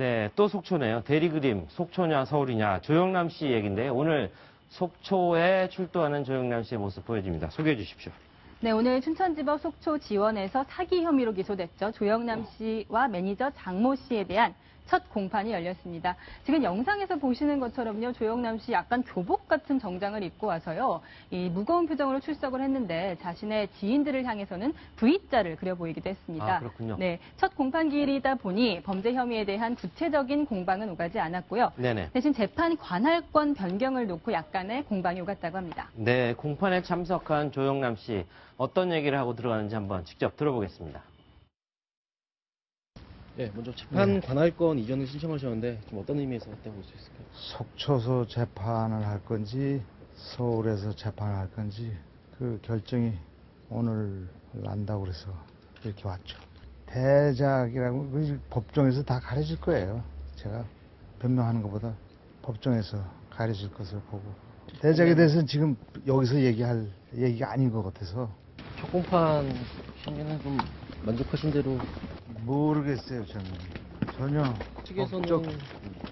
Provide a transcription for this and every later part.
네, 또 속초네요. 대리그림, 속초냐 서울이냐 조영남 씨 얘기인데 오늘 속초에 출두하는 조영남 씨의 모습 보여줍니다. 소개해 주십시오. 네, 오늘 춘천지법 속초 지원에서 사기 혐의로 기소됐죠. 조영남 씨와 매니저 장모 씨에 대한 첫 공판이 열렸습니다. 지금 영상에서 보시는 것처럼요, 조영남 씨 약간 교복 같은 정장을 입고 와서요, 이 무거운 표정으로 출석을 했는데 자신의 지인들을 향해서는 V자를 그려 보이기도 했습니다. 아, 그렇군요. 네, 첫 공판기일이다 보니 범죄 혐의에 대한 구체적인 공방은 오가지 않았고요. 네네. 대신 재판 관할권 변경을 놓고 약간의 공방이 오갔다고 합니다. 네, 공판에 참석한 조영남 씨 어떤 얘기를 하고 들어가는지 한번 직접 들어보겠습니다. 네, 먼저 재판 관할권 이전을 신청하셨는데 좀 어떤 의미에서 했다고 볼 수 있을까요? 속초서 재판을 할 건지 서울에서 재판을 할 건지 그 결정이 오늘 난다고 그래서 이렇게 왔죠. 대작이라고 법정에서 다 가려질 거예요. 제가 변명하는 것보다 법정에서 가려질 것을 보고 대작에 대해서는 지금 여기서 얘기할 얘기가 아닌 것 같아서 첫 공판 심리는 좀 만족하신 대로 모르겠어요. 저는 전혀 측에서는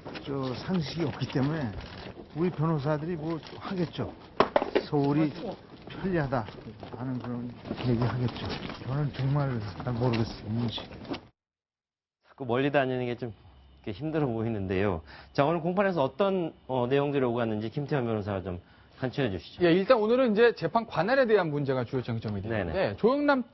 법적 상식이 없기 때문에 우리 변호사들이 뭐 하겠죠. 서울이 편리하다 하는 그런 얘기 하겠죠. 저는 정말 잘 모르겠어요. 뭔지. 자꾸 멀리 다니는 게 좀 힘들어 보이는데요. 자, 오늘 공판에서 어떤 내용들이 오갔는지 김태현 변호사가 좀 간추려 주시죠. 예, 일단 오늘은 이제 재판 관할에 대한 문제가 주요 쟁점이 되는데 조영남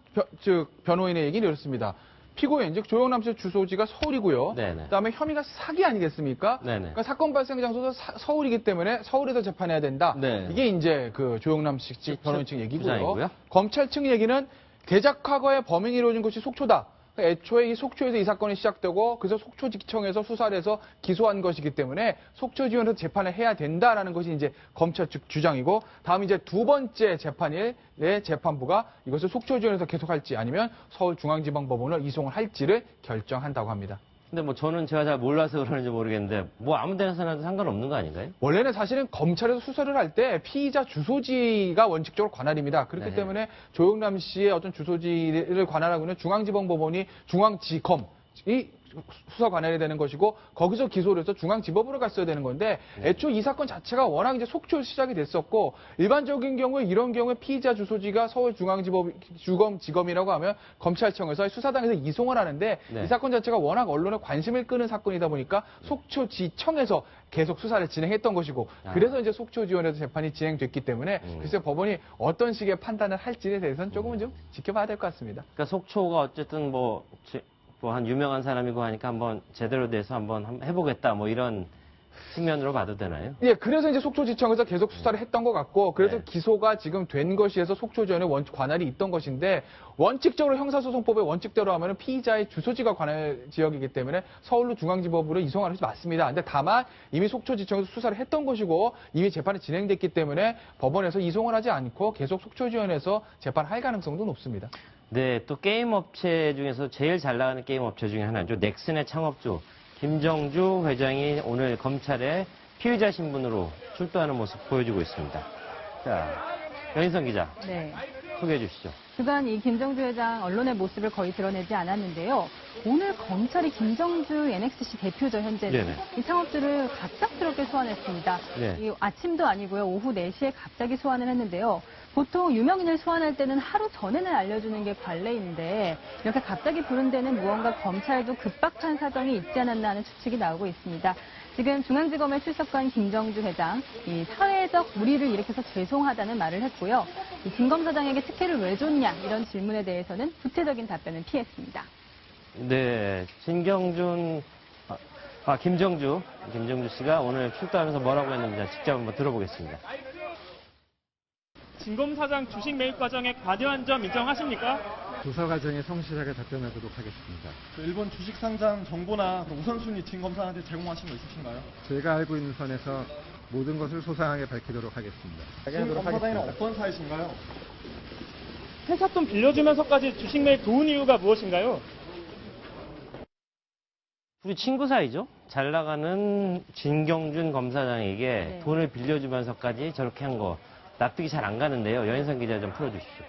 변호인의 얘기는 이렇습니다. 피고인, 즉 조영남 씨의 주소지가 서울이고요. 네네. 그다음에 혐의가 사기 아니겠습니까? 네네. 그러니까 사건 발생 장소가 서울이기 때문에 서울에서 재판해야 된다. 네. 이게 이제 그 조영남 씨 측 변호인 측 얘기고요. 주장이고요. 검찰 측 얘기는 대작 과거에 범행이 이루어진 것이 속초다. 그러니까 애초에 이 속초에서 이 사건이 시작되고 그래서 속초지청에서 수사를 해서 기소한 것이기 때문에 속초지원에서 재판을 해야 된다라는 것이 이제 검찰 측 주장이고, 다음 이제 두 번째 재판일의 재판부가 이것을 속초지원에서 계속할지 아니면 서울중앙지방법원을 이송을 할지를 결정한다고 합니다. 근데 뭐 저는 제가 잘 몰라서 그러는지 모르겠는데 뭐 아무 데나 사놔도 상관없는 거 아닌가요? 원래는 사실은 검찰에서 수사를 할 때 피의자 주소지가 원칙적으로 관할입니다. 그렇기 네. 때문에 조영남 씨의 어떤 주소지를 관할하고 있는 중앙지방법원이 중앙지검이 수사 관할이 되는 것이고, 거기서 기소를 해서 중앙지법으로 갔어야 되는 건데, 애초 이 사건 자체가 워낙 이제 속초에서 시작이 됐었고, 일반적인 경우에 이런 경우에 피의자 주소지가 서울중앙지검이라고 하면 검찰청에서 수사당에서 이송을 하는데, 네. 이 사건 자체가 워낙 언론의 관심을 끄는 사건이다 보니까 속초지청에서 계속 수사를 진행했던 것이고, 그래서 이제 속초지원에서 재판이 진행됐기 때문에 글쎄 법원이 어떤 식의 판단을 할지에 대해서는 조금은 좀 지켜봐야 될 것 같습니다. 그러니까 속초가 어쨌든 뭐 한 유명한 사람이고 하니까 한번 제대로 돼서 한번 해보겠다 뭐 이런 측면으로 봐도 되나요? 예, 그래서 이제 속초지청에서 계속 수사를 했던 것 같고, 그래서 네. 기소가 지금 된 것이어서 속초지원에 관할이 있던 것인데, 원칙적으로 형사소송법의 원칙대로 하면은 피의자의 주소지가 관할 지역이기 때문에 서울로 중앙지법으로 이송하는 것이 맞습니다. 근데 다만 이미 속초지청에서 수사를 했던 것이고 이미 재판이 진행됐기 때문에 법원에서 이송을 하지 않고 계속 속초지원에서 재판할 가능성도 높습니다. 네, 또 게임 업체 중에서 제일 잘 나가는 게임 업체 중에 하나죠. 넥슨의 창업주 김정주 회장이 오늘 검찰에 피의자 신분으로 출두하는 모습 보여주고 있습니다. 자, 연희선 기자, 네. 소개해 주시죠. 그간 이 김정주 회장 언론의 모습을 거의 드러내지 않았는데요. 오늘 검찰이 김정주 NXC 대표죠, 현재. 네네. 이 창업주를 갑작스럽게 소환했습니다. 네. 이 아침도 아니고요. 오후 4시에 갑자기 소환을 했는데요. 보통 유명인을 소환할 때는 하루 전에는 알려주는 게 관례인데 이렇게 갑자기 부른 데는 무언가 검찰도 급박한 사정이 있지 않았나 하는 추측이 나오고 있습니다. 지금 중앙지검에 출석한 김정주 회장, 이 사회적 물의를 일으켜서 죄송하다는 말을 했고요. 이 김 검사장에게 특혜를 왜 줬냐 이런 질문에 대해서는 구체적인 답변을 피했습니다. 네, 김정주 씨가 오늘 출두하면서 뭐라고 했는지 직접 한번 들어보겠습니다. 진 검사장 주식 매입 과정에 과대한 점 인정하십니까? 조사 과정에 성실하게 답변하도록 하겠습니다. 일본 주식 상장 정보나 우선순위 진 검사한테 제공하신 거 있으신가요? 제가 알고 있는 선에서 모든 것을 소상하게 밝히도록 하겠습니다. 진 검사장이랑 어떤 사이신가요? 회사 돈 빌려주면서까지 주식 매입 도운 이유가 무엇인가요? 우리 친구 사이죠? 잘 나가는 진경준 검사장에게 네. 돈을 빌려주면서까지 저렇게 한 거 납득이 잘 안 가는데요. 연희선 기자 좀 풀어주시죠.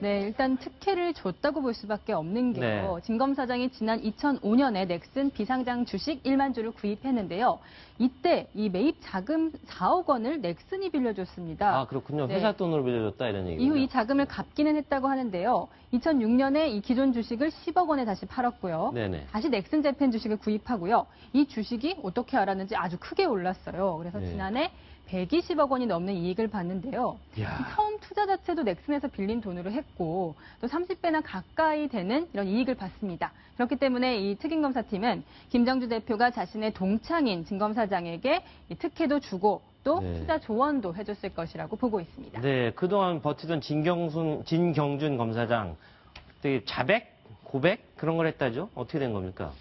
네, 일단 특혜를 줬다고 볼 수밖에 없는 게요. 네. 진검 사장이 지난 2005년에 넥슨 비상장 주식 1만 주를 구입했는데요. 이때 이 매입 자금 4억 원을 넥슨이 빌려줬습니다. 아, 그렇군요. 네. 회사 돈으로 빌려줬다 이런 얘기군요. 이후 이 자금을 갚기는 했다고 하는데요. 2006년에 이 기존 주식을 10억 원에 다시 팔았고요. 네네. 다시 넥슨 재팬 주식을 구입하고요. 이 주식이 어떻게 알았는지 아주 크게 올랐어요. 그래서 네. 지난해 120억 원이 넘는 이익을 봤는데요. 이야. 처음 투자 자체도 넥슨에서 빌린 돈으로 했고 또 30배나 가까이 되는 이런 이익을 봤습니다. 그렇기 때문에 이 특임검사팀은 김정주 대표가 자신의 동창인 진검사장에게 이 특혜도 주고 또 네. 투자 조언도 해줬을 것이라고 보고 있습니다. 네, 그동안 버티던 진경준 검사장, 되게 자백? 고백? 그런 걸 했다죠? 어떻게 된 겁니까?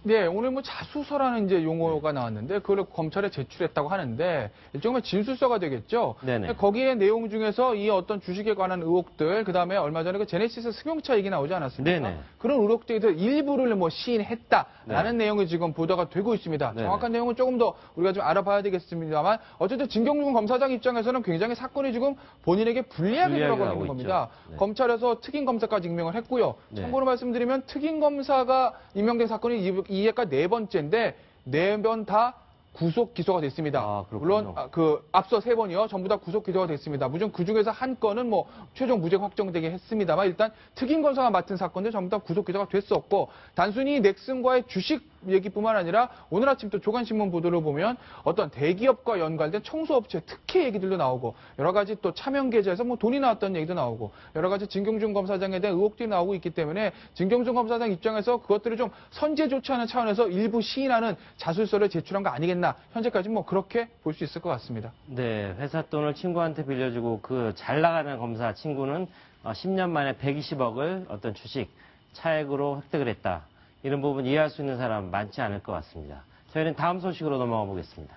네, 오늘 뭐 자수서라는 이제 용어가 나왔는데 그걸 검찰에 제출했다고 하는데 일종의 진술서가 되겠죠. 네네. 거기에 내용 중에서 이 어떤 주식에 관한 의혹들, 그다음에 얼마 전에 그 제네시스 승용차 얘기 나오지 않았습니까? 네네. 그런 의혹들에 대해서 일부를 뭐 시인했다라는 네. 내용이 지금 보도가 되고 있습니다. 네네. 정확한 내용은 조금 더 우리가 좀 알아봐야 되겠습니다만 어쨌든 진경준 검사장 입장에서는 굉장히 사건이 지금 본인에게 불리하게 불리하게 돌아가고 가고 있는 겁니다. 있죠. 네. 검찰에서 특임 검사까지 임명을 했고요. 네. 참고로 말씀드리면 특임 검사가 임명된 사건이 이해가 네 번째인데 네 번 다 구속 기소가 됐습니다. 아, 그렇군요. 물론 그 앞서 세 번이요 전부 다 구속 기소가 됐습니다. 물론 그 중에서 한 건은 뭐 최종 무죄가 확정되게 했습니다만 일단 특임 검사가 맡은 사건들 전부 다 구속 기소가 됐었고 단순히 넥슨과의 주식 얘기뿐만 아니라 오늘 아침 또 조간신문 보도를 보면 어떤 대기업과 연관된 청소업체 특혜 얘기들도 나오고 여러 가지 또 차명 계좌에서 뭐 돈이 나왔다는 얘기도 나오고 여러 가지 진경준 검사장에 대한 의혹들이 나오고 있기 때문에 진경준 검사장 입장에서 그것들을 좀 선제 조치하는 차원에서 일부 시인하는 자술서를 제출한 거 아니겠나 현재까지 뭐 그렇게 볼 수 있을 것 같습니다. 네, 회사 돈을 친구한테 빌려주고 그 잘 나가는 검사 친구는 10년 만에 120억을 어떤 주식 차액으로 획득을 했다. 이런 부분 이해할 수 있는 사람 많지 않을 것 같습니다. 저희는 다음 소식으로 넘어가 보겠습니다.